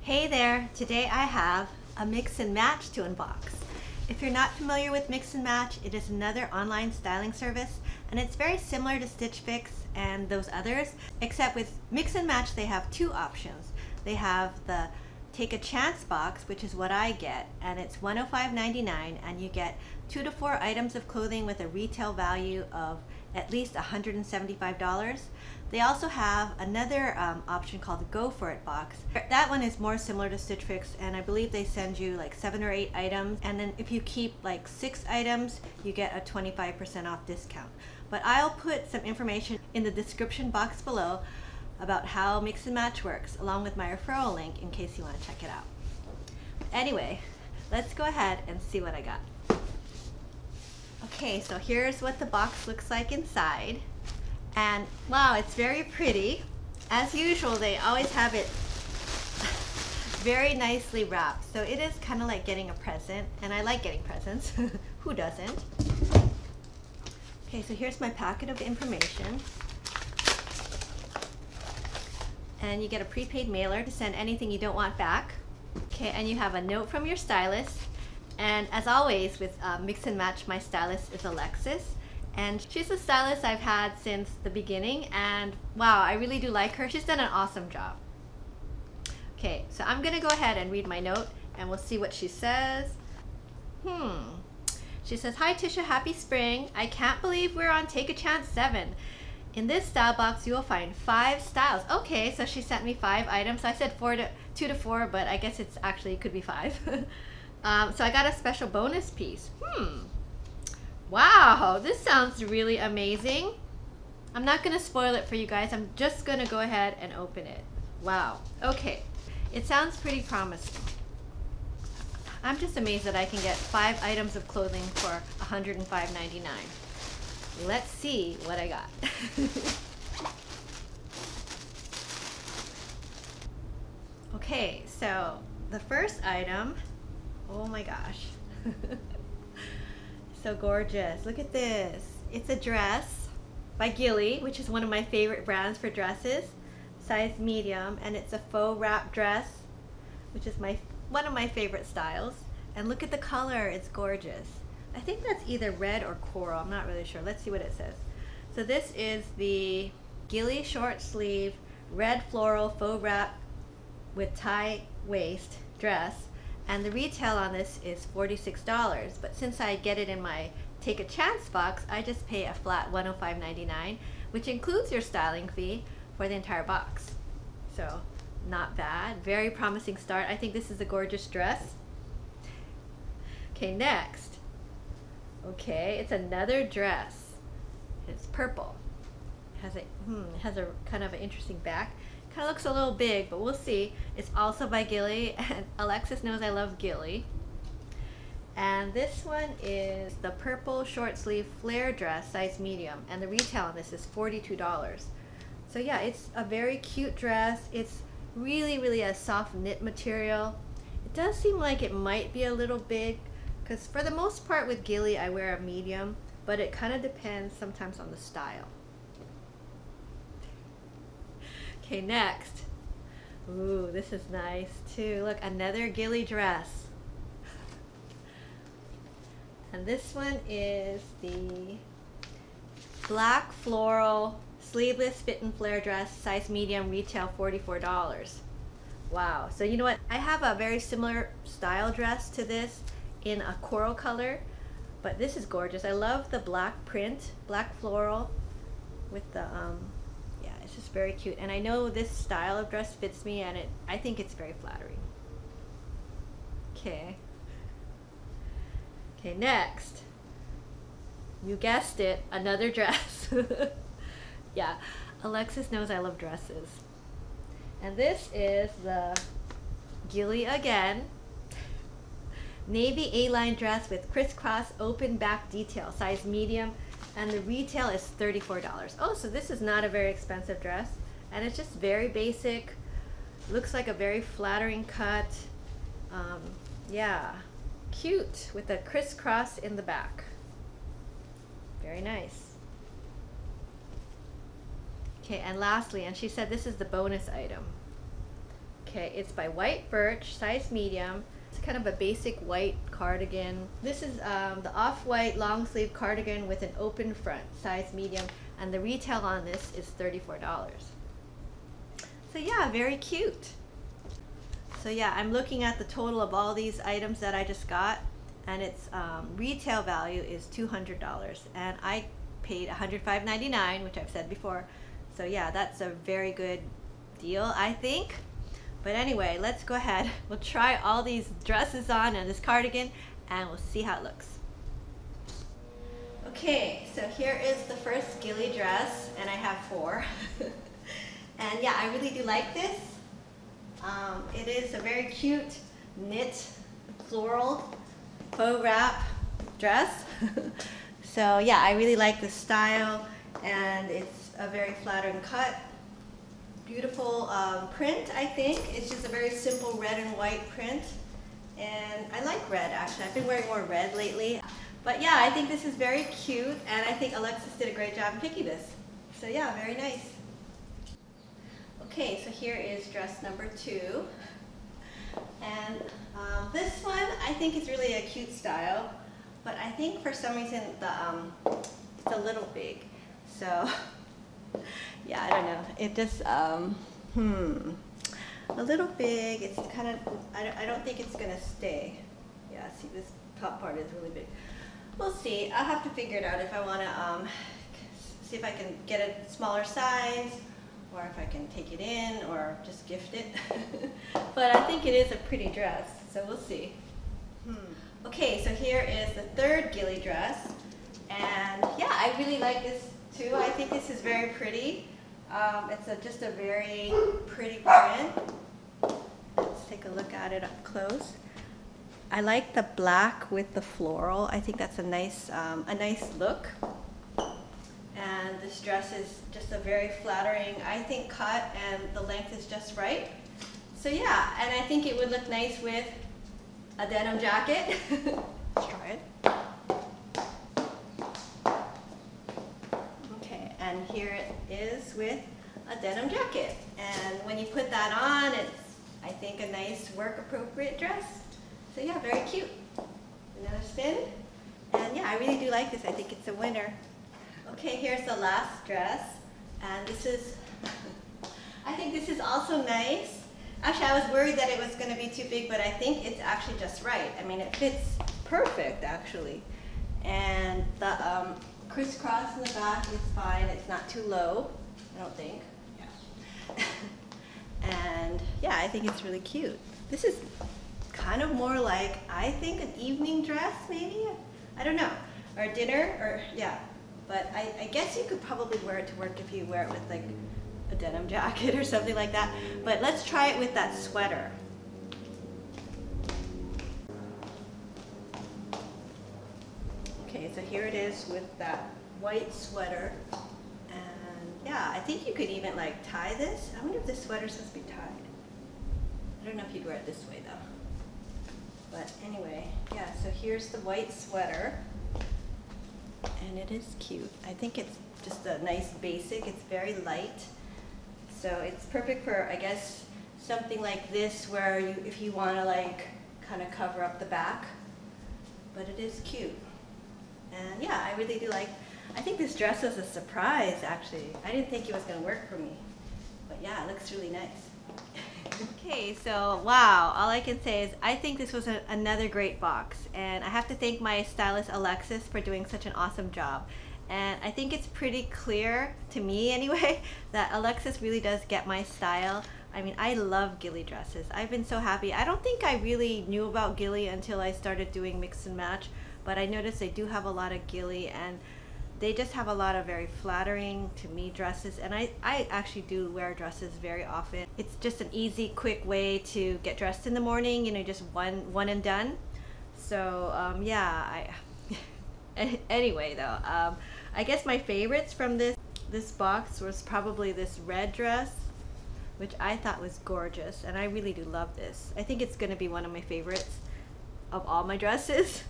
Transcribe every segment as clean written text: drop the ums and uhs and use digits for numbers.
Hey there, today I have a mix and match to unbox. If you're not familiar with Mix and Match, it is another online styling service and it's very similar to Stitch Fix and those others, except with Mix and Match they have two options. They have the Take a Chance box, which is what I get, and it's $105.99 and you get 2 to 4 items of clothing with a retail value of at least $175. They also have another option called the Go For It box. That one is more similar to Stitch Fix, and I believe they send you like 7 or 8 items, and then if you keep like 6 items you get a 25% off discount. But I'll put some information in the description box below about how Mix and Match works, along with my referral link in case you want to check it out. Anyway, let's go ahead and see what I got. Okay, so here's what the box looks like inside. And wow, it's very pretty. As usual, they always have it very nicely wrapped. So it is kind of like getting a present, and I like getting presents. Who doesn't? Okay, so here's my packet of information. And you get a prepaid mailer to send anything you don't want back. Okay, and you have a note from your stylist. And as always with Mix and Match, my stylist is Alexis. And she's a stylist I've had since the beginning, and wow, I really do like her. She's done an awesome job. Okay, so I'm gonna go ahead and read my note and we'll see what she says. She says, "Hi Tisha, happy spring. I can't believe we're on Take a Chance 7. In this style box, you will find 5 styles." Okay, so she sent me 5 items. I said 2 to 4, but I guess it's actually, it could be 5. So I got a special bonus piece. Wow, this sounds really amazing. I'm not gonna spoil it for you guys. I'm just gonna go ahead and open it. Wow, okay. It sounds pretty promising. I'm just amazed that I can get 5 items of clothing for $105.99. Let's see what I got. Okay, so the first item, oh my gosh. So gorgeous. Look at this. It's a dress by Gilly, which is one of my favorite brands for dresses, size medium, and it's a faux wrap dress, which is one of my favorite styles. And look at the color, it's gorgeous. I think that's either red or coral, I'm not really sure. Let's see what it says. So this is the Gilly short sleeve red floral faux wrap with tie waist dress, and the retail on this is $46. But since I get it in my Take a Chance box, I just pay a flat $105.99, which includes your styling fee for the entire box. So not bad, very promising start. I think this is a gorgeous dress. Okay, next. Okay, it's another dress. It's purple. It has a kind of an interesting back. Kind of looks a little big, but we'll see. It's also by Gilly, and Alexis knows I love Gilly. And this one is the purple short sleeve flare dress, size medium, and the retail on this is $42. So yeah, it's a very cute dress. It's really a soft knit material. It does seem like it might be a little big, because for the most part with Gilly I wear a medium, but it kind of depends sometimes on the style. Okay, next. Ooh, this is nice too. Look, another Gilly dress. And this one is the black floral sleeveless fit and flare dress, size medium, retail $44. Wow. So you know what? I have a very similar style dress to this in a coral color, but this is gorgeous. I love the black print, black floral with the yeah, it's just very cute. And I know this style of dress fits me, and I think it's very flattering. Okay. Okay, next. You guessed it, another dress. Yeah, Alexis knows I love dresses. And this is the Gilly again. Navy A-line dress with crisscross open back detail, size medium, and the retail is $34. Oh, so this is not a very expensive dress, and it's just very basic. Looks like a very flattering cut. Yeah, cute with a crisscross in the back. Very nice. Okay, and lastly, and she said this is the bonus item. Okay, it's by White Birch, size medium. It's kind of a basic white cardigan. This is the off-white long sleeve cardigan with an open front, size medium, and the retail on this is $34. So yeah, very cute. So yeah, I'm looking at the total of all these items that I just got, and its retail value is $200, and I paid $105.99, which I've said before. So yeah, that's a very good deal, I think. But anyway, let's go ahead. We'll try all these dresses on and this cardigan, and we'll see how it looks. Okay, so here is the first Gilly dress, and I have 4. And yeah, I really do like this. It is a very cute knit floral faux wrap dress. So yeah, I really like the style, and it's a very flattering cut. Beautiful print, I think. It's just a very simple red and white print. And I like red, actually. I've been wearing more red lately. But yeah, I think this is very cute, and I think Alexis did a great job in picking this. So yeah, very nice. Okay, so here is dress number 2. And this one, I think is really a cute style, but I think for some reason it's a little big. So yeah, I don't know. It just, a little big. It's kind of, I don't think it's gonna stay. Yeah, see, this top part is really big. We'll see. I'll have to figure it out if I wanna see if I can get a smaller size, or if I can take it in, or just gift it. But I think it is a pretty dress, so we'll see. Okay, so here is the third Gilly dress, and yeah, I really like this too. I think this is very pretty. It's just a very pretty print. Let's take a look at it up close. I like the black with the floral. I think that's a nice look. And this dress is just a very flattering, I think, cut, and the length is just right. So yeah, and I think it would look nice with a denim jacket. Let's try it. Okay, and here it is with a denim jacket. And when you put that on, it's, I think, a nice work-appropriate dress. So yeah, very cute. Another spin. And yeah, I really do like this. I think it's a winner. Okay, here's the last dress, and this is, I think this is also nice. Actually, I was worried that it was going to be too big, but I think it's actually just right. I mean, it fits perfect, actually. And the crisscross in the back is fine. It's not too low, I don't think. Yeah. And yeah, I think it's really cute. This is kind of more like, I think, an evening dress, maybe? I don't know. Or dinner, or yeah. But I guess you could probably wear it to work if you wear it with like a denim jacket or something like that. But let's try it with that sweater. Okay, so here it is with that white sweater. And yeah, I think you could even like tie this. I wonder if this sweater's supposed to be tied. I don't know if you'd wear it this way though. But anyway, yeah, so here's the white sweater. And it is cute. I think it's just a nice basic. It's very light. So it's perfect for, I guess, something like this where you, if you want to like kind of cover up the back. But it is cute. And yeah, I really do like, I think this dress was a surprise actually. I didn't think it was going to work for me. But yeah, it looks really nice. Okay, so wow, all I can say is I think this was another great box, and I have to thank my stylist Alexis for doing such an awesome job. And I think it's pretty clear, to me anyway, that Alexis really does get my style. I mean, I love Gilly dresses. I've been so happy. I don't think I really knew about Gilly until I started doing mix and match, but I noticed they do have a lot of Gilly, and they just have a lot of very flattering to me dresses, and I actually do wear dresses very often. It's just an easy, quick way to get dressed in the morning, you know, just one and done. So yeah, anyway though, I guess my favorites from this box was probably this red dress, which I thought was gorgeous, and I really do love this. I think it's gonna be one of my favorites of all my dresses.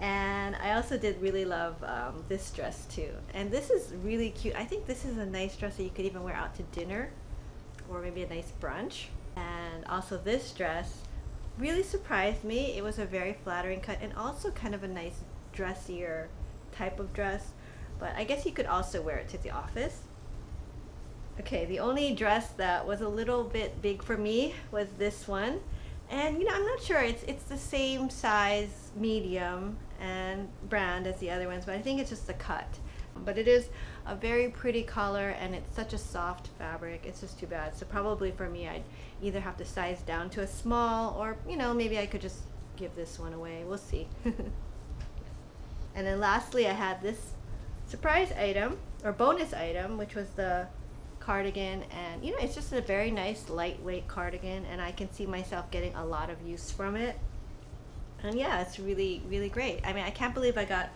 And I also did really love this dress too. And this is really cute. I think this is a nice dress that you could even wear out to dinner or maybe a nice brunch. And And also this dress really surprised me. It was a very flattering cut and also kind of a nice dressier type of dress, but I guess you could also wear it to the office. Okay, the only dress that was a little bit big for me was this one. And you know, I'm not sure, it's the same size, medium, and brand as the other ones, but I think it's just the cut. But it is a very pretty color and it's such a soft fabric. It's just too bad. So probably for me, I'd either have to size down to a small, or you know, maybe I could just give this one away. We'll see. And then lastly, I had this surprise item or bonus item, which was the cardigan. And you know, it's just a very nice lightweight cardigan, and I can see myself getting a lot of use from it. And yeah, it's really, really great. I mean, I can't believe I got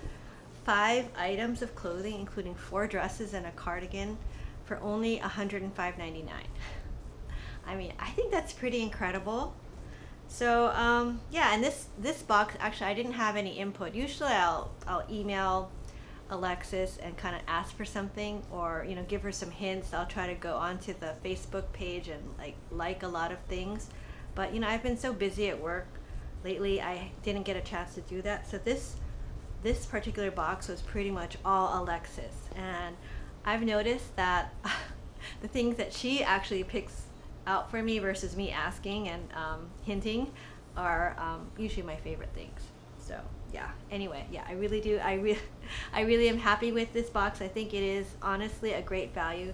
5 items of clothing, including 4 dresses and a cardigan, for only $105.99. I mean, I think that's pretty incredible. So yeah, and this box, actually I didn't have any input. Usually I'll email Alexis and kind of ask for something, or you know, give her some hints. I'll try to go onto the Facebook page and like a lot of things, but you know, I've been so busy at work lately, I didn't get a chance to do that. So this particular box was pretty much all Alexis, and I've noticed that the things that she actually picks out for me versus me asking and hinting are usually my favorite things. So yeah, anyway, yeah, I really am happy with this box. I think it is honestly a great value.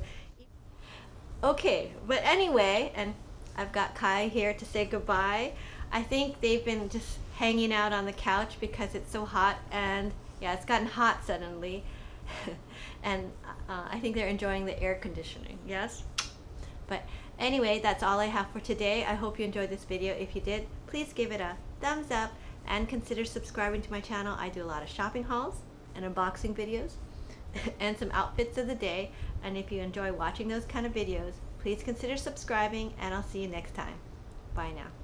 Okay, but anyway, and I've got Kai here to say goodbye. I think they've been just hanging out on the couch because it's so hot, and yeah, it's gotten hot suddenly. And I think they're enjoying the air conditioning, yes? But anyway, that's all I have for today. I hope you enjoyed this video. If you did, please give it a thumbs up and consider subscribing to my channel. I do a lot of shopping hauls and unboxing videos and some outfits of the day. And if you enjoy watching those kind of videos, please consider subscribing, and I'll see you next time. Bye now.